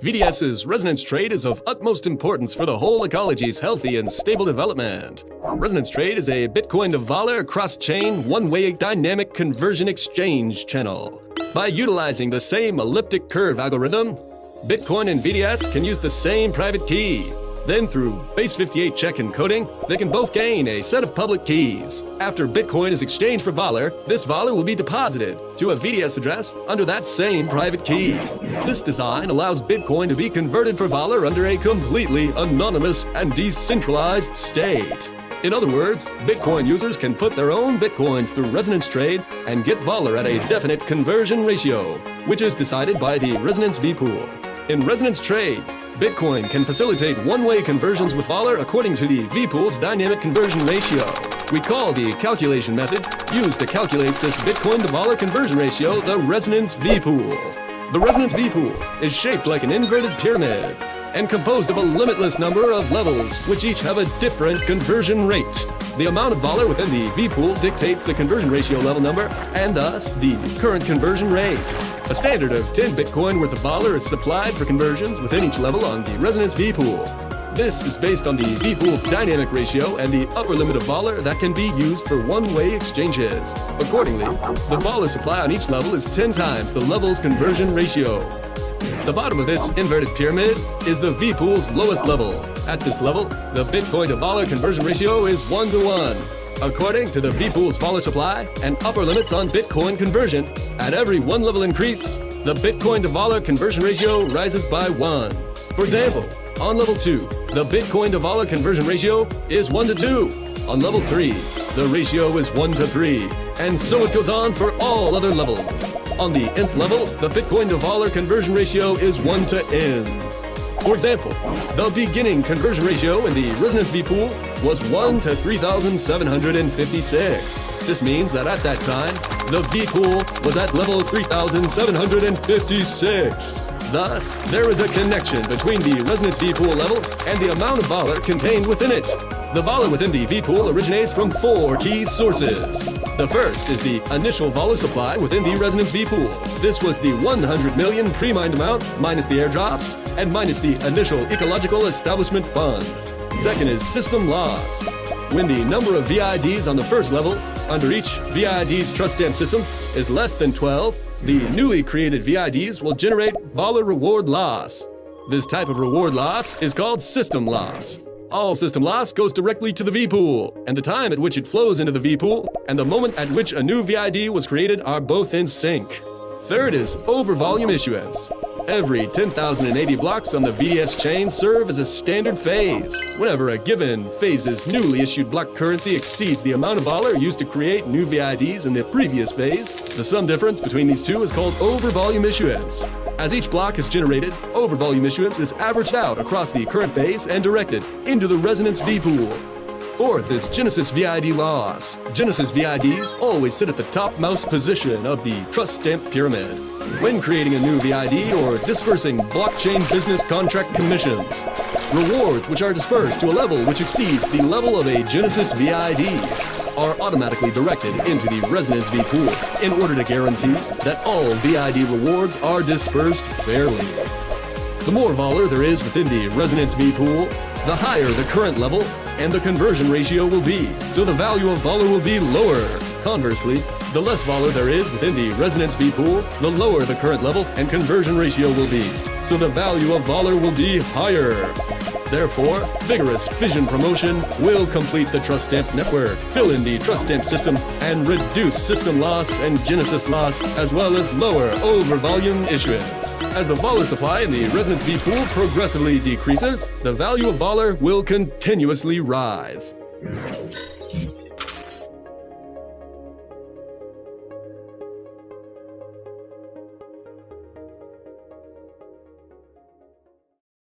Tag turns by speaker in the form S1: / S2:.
S1: VDS's resonance trade is of utmost importance for the whole ecology's healthy and stable development. Resonance trade is a Bitcoin to Voller cross-chain, one-way dynamic conversion exchange channel. By utilizing the same elliptic curve algorithm, Bitcoin and VDS can use the same private key. Then through base 58 check encoding, they can both gain a set of public keys. After Bitcoin is exchanged for Voller, this Voller will be deposited to a VDS address under that same private key. This design allows Bitcoin to be converted for Voller under a completely anonymous and decentralized state. In other words, Bitcoin users can put their own Bitcoins through resonance trade and get Voller at a definite conversion ratio, which is decided by the resonance V-pool. In resonance trade, Bitcoin can facilitate one-way conversions with Voller according to the V-pool's dynamic conversion ratio. We call the calculation method used to calculate this Bitcoin to Voller conversion ratio the resonance V-pool. The resonance V-pool is shaped like an inverted pyramid and composed of a limitless number of levels which each have a different conversion rate. The amount of Voller within the V-pool dictates the conversion ratio level number and thus the current conversion rate. A standard of 10 Bitcoin worth of Voller is supplied for conversions within each level on the resonance V-pool. This is based on the V-pool's dynamic ratio and the upper limit of Voller that can be used for one-way exchanges. Accordingly, the Voller supply on each level is 10 times the level's conversion ratio. The bottom of this inverted pyramid is the V-pool's lowest level. At this level, the Bitcoin to Voller conversion ratio is 1-to-1. According to the V-pool's Voller supply and upper limits on Bitcoin conversion, at every one level increase, the Bitcoin to Voller conversion ratio rises by 1. For example, on level 2, the Bitcoin to Voller conversion ratio is 1-to-2. On level 3, the ratio is 1-to-3. And so it goes on for all other levels. On the nth level, the Bitcoin to Voller conversion ratio is 1-to-n. For example, the beginning conversion ratio in the resonance V-pool was 1 to 3,756. This means that at that time, the V-pool was at level 3,756. Thus, there is a connection between the resonance V-pool level and the amount of Voller contained within it. The Voller within the V-pool originates from 4 key sources. The first is the initial Voller supply within the resonance V-pool. This was the 100 million pre-mined amount minus the airdrops and minus the initial ecological establishment fund. Second is system loss. When the number of VIDs on the first level under each VID's trust stamp system is less than 12, the newly created VIDs will generate Voller reward loss. This type of reward loss is called system loss. All system loss goes directly to the V-pool, and the time at which it flows into the V-pool and the moment at which a new VID was created are both in sync. Third is over-volume issuance. Every 10,080 blocks on the VDS chain serve as a standard phase. Whenever a given phase's newly issued block currency exceeds the amount of Voller used to create new VIDs in the previous phase, the sum difference between these two is called over-volume issuance. As each block is generated, over-volume issuance is averaged out across the current phase and directed into the resonance V-pool. Fourth is Genesis VID loss. Genesis VIDs always sit at the topmost position of the trust stamp pyramid. When creating a new VID or dispersing blockchain business contract commissions, rewards which are dispersed to a level which exceeds the level of a Genesis VID are automatically directed into the resonance V-pool in order to guarantee that all VID rewards are dispersed fairly. The more Voller there is within the resonance V-pool, the higher the current level and the conversion ratio will be, so the value of Voller will be lower. Conversely, the less Voller there is within the resonance V-pool, the lower the current level and conversion ratio will be, so the value of Voller will be higher. Therefore, vigorous fission promotion will complete the trust stamp network, fill in the trust stamp system, and reduce system loss and Genesis loss, as well as lower over-volume issuance. As the Voller supply in the resonance V-pool progressively decreases, the value of Voller will continuously rise.